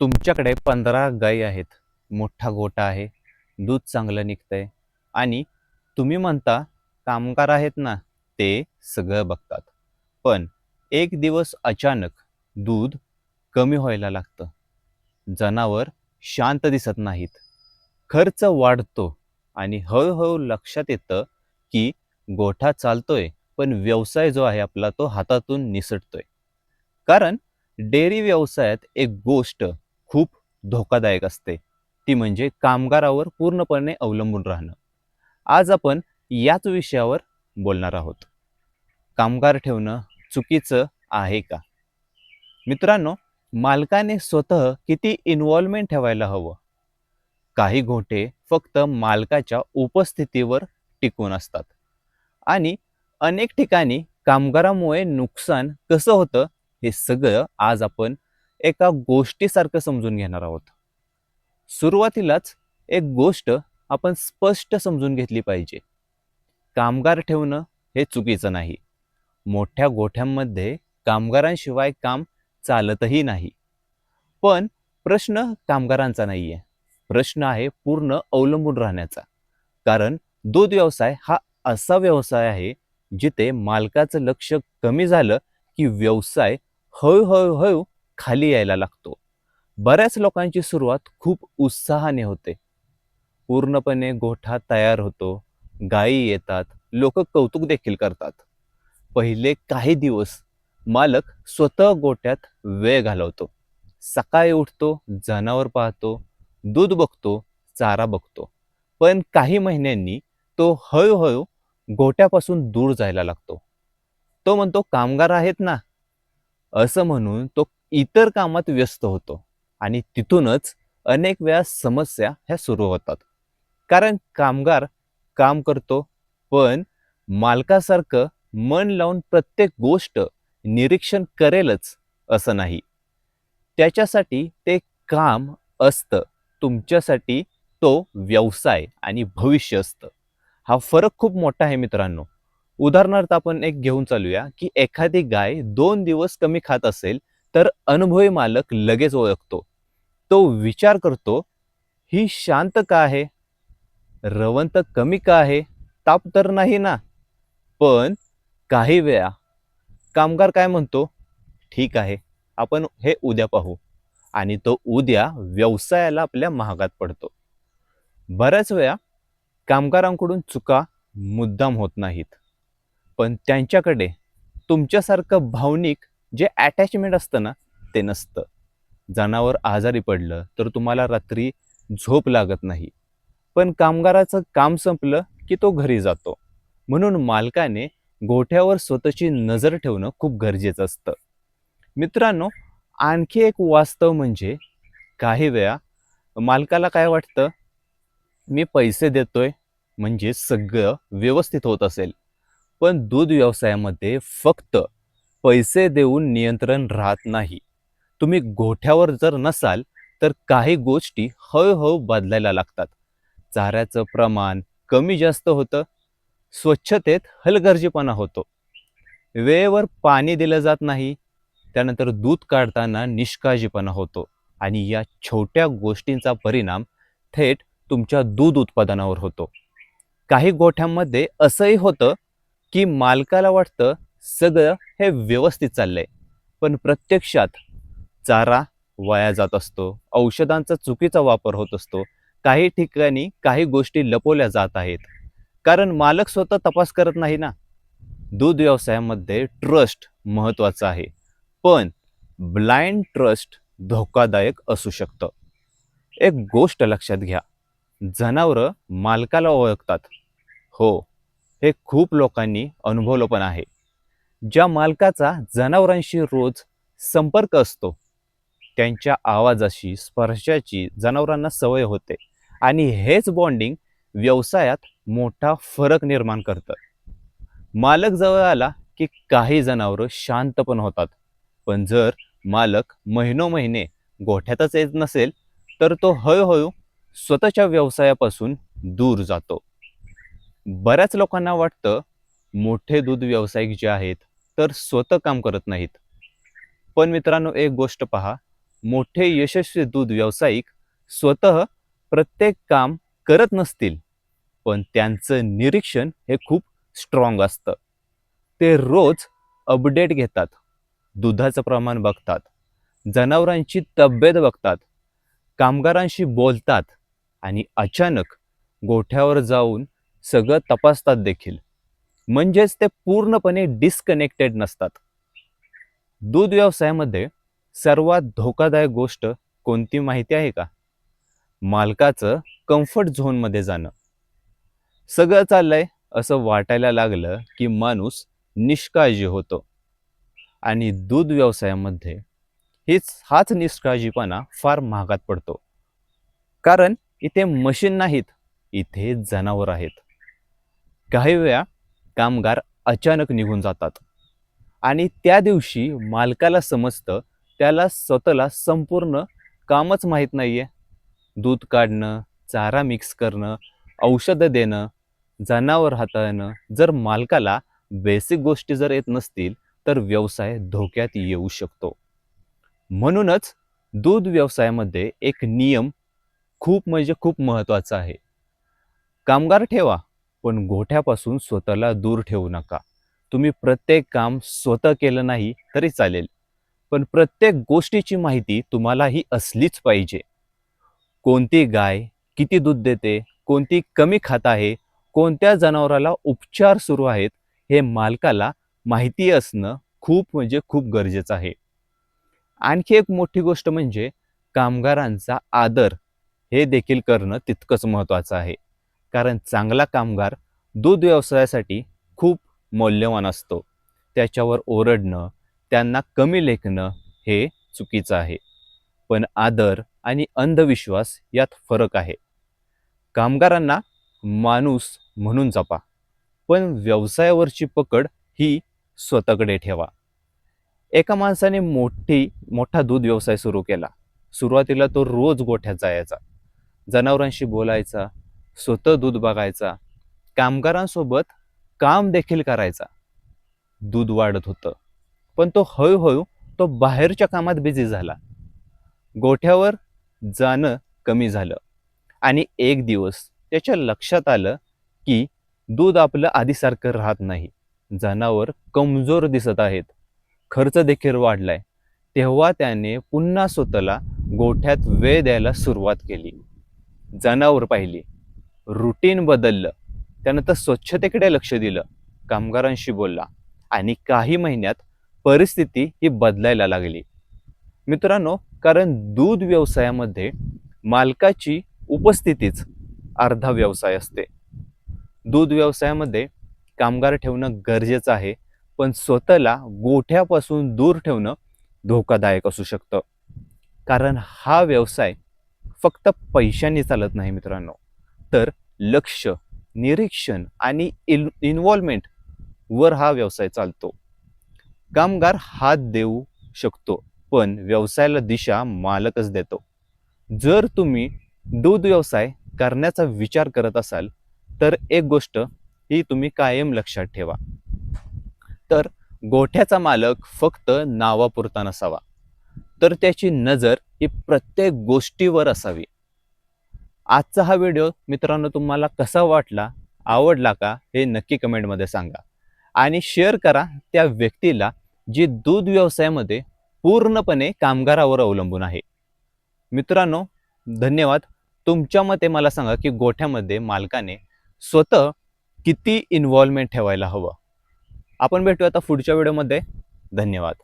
तुमच्याकडे 15 गायी आहेत, मोठा गोठा आहे, दूध चांगलं निघतंय आणि तुम्ही म्हणता कामगार आहेत ना, ते सगळं बघतात. पण एक दिवस अचानक दूध कमी व्हायला लागतं. जनावर शांत दिसत नाहीत. खर्च वाढतो आणि हळूहळू लक्षात येतं की गोठा चालतोय, पण व्यवसाय जो आहे आपला तो हातातून निसटतोय. कारण डेअरी व्यवसायात एक गोष्ट खूप धोकादायक असते, ती म्हणजे कामगारावर पूर्णपणे अवलंबून राहणं. आज आपण याच विषयावर बोलणार आहोत. कामगार ठेवणं चुकीचं आहे का? मित्रांनो, मालकाने स्वतः किती इन्व्हॉल्वमेंट ठेवायला हवं? काही गोठे फक्त मालकाच्या उपस्थितीवर टिकून असतात आणि अनेक ठिकाणी कामगारामुळे नुकसान कसं होतं हे सगळं आज आपण एका गोष्टीसारखं समजून घेणार आहोत. सुरुवातीलाच एक गोष्ट आपण स्पष्ट समजून घेतली पाहिजे. कामगार ठेवणं हे चुकीचं नाही. मोठ्या गोठ्यांमध्ये कामगारांशिवाय काम चालतही नाही. पण प्रश्न कामगारांचा नाहीये. प्रश्न आहे पूर्ण अवलंबून राहण्याचा. कारण दूध व्यवसाय हा असा व्यवसाय आहे जिथे मालकाचं लक्ष कमी झालं की व्यवसाय हळूहळू खाली यायला लागतो. बऱ्याच लोकांची सुरुवात खूप उत्साहाने होते. पूर्णपणे गोठा तयार होतो, गायी येतात, लोक कौतुक देखील करतात. पहिले काही दिवस मालक स्वतः गोठ्यात वेळ घालवतो. सकाळी उठतो, जनावर पाहतो, दूध बघतो, चारा बघतो. पण काही महिन्यांनी तो हळूहळू गोठ्यापासून दूर जायला लागतो. तो म्हणतो कामगार आहेत ना, असं म्हणून तो इतर कामात व्यस्त होतो आणि तिथूनच अनेक वेळा समस्या ह्या सुरू होतात. कारण कामगार काम करतो, पण मालकासारखं मन लावून प्रत्येक गोष्ट निरीक्षण करेलच असं नाही. त्याच्यासाठी ते काम असतं, तुमच्यासाठी तो व्यवसाय आणि भविष्य असतं. हा फरक खूप मोठा आहे मित्रांनो. उदाहरणार्थ आपण एक घेऊन चालूया की एखादी गाय 2 दिवस कमी खात असेल, तर अनुभवी मालक लगेच ओळखतो. तो विचार करतो, ही शांत का आहे? रवंथ कमी का आहे? ताप तर नाही ना? पण काही वेळा कामगार काय म्हणतो, ठीक आहे, आपण हे उद्या पाहू. आणि तो उद्या व्यवसायाला आपल्या महागात पडतो. बऱ्याच वेळा कामगारांकडून चुका मुद्दाम होत नाहीत, पण त्यांच्याकडे तुमच्यासारखं भावनिक जे अटॅचमेंट असतं ना, ते नसतं. जनावर आजारी पडलं तर तुम्हाला रात्री झोप लागत नाही, पण कामगाराचं काम संपलं की तो घरी जातो. म्हणून मालकाने गोठ्यावर स्वतःची नजर ठेवणं खूप गरजेचं असतं. मित्रांनो, आणखी एक वास्तव म्हणजे काही वेळा मालकाला काय वाटतं, मी पैसे देतोय म्हणजे सगळं व्यवस्थित होत असेल. पण दूध व्यवसायामध्ये फक्त पैसे देऊन नियंत्रण राहत नाही. तुम्ही गोठ्यावर जर नसाल तर काही गोष्टी हळूहळू बदलायला लागतात. चाऱ्याचं प्रमाण कमी जास्त होतं, स्वच्छतेत हलगर्जीपणा होतो, वेळेवर पाणी दिलं जात नाही, त्यानंतर दूध काढताना निष्काळजीपणा होतो आणि या छोट्या गोष्टींचा परिणाम थेट तुमच्या दूध उत्पादनावर होतो. काही गोठ्यांमध्ये असंही होतं की मालकाला वाटतं सगळं हे व्यवस्थित चाललंय, पण प्रत्यक्षात चारा वाया जात असतो, औषधांचा चुकीचा वापर होत असतो, काही ठिकाणी काही गोष्टी लपवल्या जात आहेत. कारण मालक स्वतः तपास करत नाही ना. दूध व्यवसायामध्ये ट्रस्ट महत्वाचा आहे, पण ब्लाइंड ट्रस्ट धोकादायक असू शकतं. एक गोष्ट लक्षात घ्या, जनावरं मालकाला ओळखतात. हो, हे खूप लोकांनी अनुभवलं पण आहे. ज्या मालकाचा जनावरांशी रोज संपर्क असतो, त्यांच्या आवाजाशी, स्पर्शाची जनावरांना सवय होते आणि हेच बॉन्डिंग व्यवसायात मोठा फरक निर्माण करतं. मालक जवळ आला की काही जनावरं शांत पण होतात, पण जर मालक महिनोमहिने गोठ्यातच येत नसेल तर तो हळूहळू स्वतःच्या व्यवसायापासून दूर जातो. बऱ्याच लोकांना वाटतं मोठे दूध व्यावसायिक जे आहेत तर स्वतः काम करत नाहीत. पण मित्रांनो, एक गोष्ट पहा, मोठे यशस्वी दूध व्यावसायिक स्वतः प्रत्येक काम करत नसतील, पण त्यांचं निरीक्षण हे खूप स्ट्रॉंग असतं. ते रोज अपडेट घेतात, दुधाचं प्रमाण बघतात, जनावरांची तब्येत बघतात, कामगारांशी बोलतात आणि अचानक गोठ्यावर जाऊन सगळं तपासतात देखील. म्हणजेच ते पूर्णपणे डिस्कनेक्टेड नसतात. दूध व्यवसायामध्ये सर्वात धोकादायक गोष्ट कोणती माहिती आहे का? मालकाचं कम्फर्ट झोनमध्ये जाणं. सगळं चाललंय असं वाटायला लागलं की माणूस निष्काळजी होतो. आणि दूध व्यवसायामध्ये हाच निष्काळजीपणा फार महागात पडतो. कारण इथे मशीन नाहीत, इथे जनावर आहेत. काही वेळा कामगार अचानक निघून जातात आणि त्या दिवशी मालकाला समजतं त्याला स्वतःला संपूर्ण कामच माहीत नाहीये. दूध काढणं, चारा मिक्स करणं, औषधं देणं, जनावर हाताळणं. जर मालकाला बेसिक गोष्टी जर येत नसतील तर व्यवसाय धोक्यात येऊ शकतो. म्हणूनच दूध व्यवसायामध्ये एक नियम खूप म्हणजे खूप महत्त्वाचा आहे. कामगार ठेवा, पण गोठ्यापासून स्वतःला दूर ठेवू नका. तुम्ही प्रत्येक काम स्वतः केलं नाही तरी चालेल, पण प्रत्येक गोष्टीची माहिती तुम्हालाही असलीच पाहिजे. कोणती गाय किती दूध देते, कोणती कमी खात आहे, कोणत्या जनावराला उपचार सुरू आहेत, हे मालकाला माहिती असणं खूप म्हणजे खूप गरजेचं आहे. आणखी एक मोठी गोष्ट म्हणजे कामगारांचा आदर हे देखील करणं तितकंच महत्त्वाचं आहे. कारण चांगला कामगार दूध व्यवसायासाठी खूप मौल्यवान असतो. त्याच्यावर ओरडणं, त्यांना कमी लेखणं हे चुकीचं आहे. पण आदर आणि अंधविश्वास यात फरक आहे. कामगारांना माणूस म्हणून जपा, पण व्यवसायावरची पकड ही स्वतःकडे ठेवा. एका माणसाने मोठा दूध व्यवसाय सुरू केला. सुरुवातीला तो रोज गोठ्यात जायचा, जनावरांशी बोलायचा, स्वतः दूध बघायचा, कामगारांसोबत काम देखील करायचा. दूध वाढत होतं, पण तो हळूहळू बाहेरच्या कामात बिझी झाला. गोठ्यावर जाणं कमी झालं आणि एक दिवस त्याच्या लक्षात आलं की दूध आपलं आधीसारखं राहत नाही. जनावर कमजोर दिसत आहेत, खर्च देखील वाढलाय. तेव्हा त्याने पुन्हा स्वतःला गोठ्यात वेळ द्यायला सुरुवात केली. जनावर पाहिली, रुटीन बदललं, त्यानंतर स्वच्छतेकडे लक्ष दिलं, कामगारांशी बोलला आणि काही महिन्यात परिस्थिती ही बदलायला लागली. मित्रांनो, कारण दूध व्यवसायामध्ये मालकाची उपस्थितीच अर्धा व्यवसाय असते. दूध व्यवसायामध्ये कामगार ठेवणं गरजेचं आहे, पण स्वतःला गोठ्यापासून दूर ठेवणं धोकादायक असू शकतं. कारण हा व्यवसाय फक्त पैशांनी चालत नाही मित्रांनो, तर लक्ष, निरीक्षण आणि इन्व्हॉल्वमेंट वर हा व्यवसाय चालतो. कामगार हात देऊ शकतो, पण व्यवसायाला दिशा मालकच देतो. जर तुम्ही दूध व्यवसाय करण्याचा विचार करत असाल तर एक गोष्ट ही तुम्ही कायम लक्षात ठेवा, तर गोठ्याचा मालक फक्त नावापुरता नसावा, तर त्याची नजर ही प्रत्येक गोष्टीवर असावी. आजचा हा व्हिडिओ मित्रांनो तुम्हाला कसा वाटला, आवडला का हे नक्की कमेंटमध्ये सांगा आणि शेअर करा त्या व्यक्तीला जी दूध व्यवसायामध्ये पूर्णपणे कामगारावर अवलंबून आहे. मित्रांनो, धन्यवाद. तुमच्या मते मला सांगा की गोठ्यामध्ये मालकाने स्वतः किती इन्व्हॉल्वमेंट ठेवायला हवं. आपण भेटूया आता पुढच्या व्हिडिओमध्ये. धन्यवाद.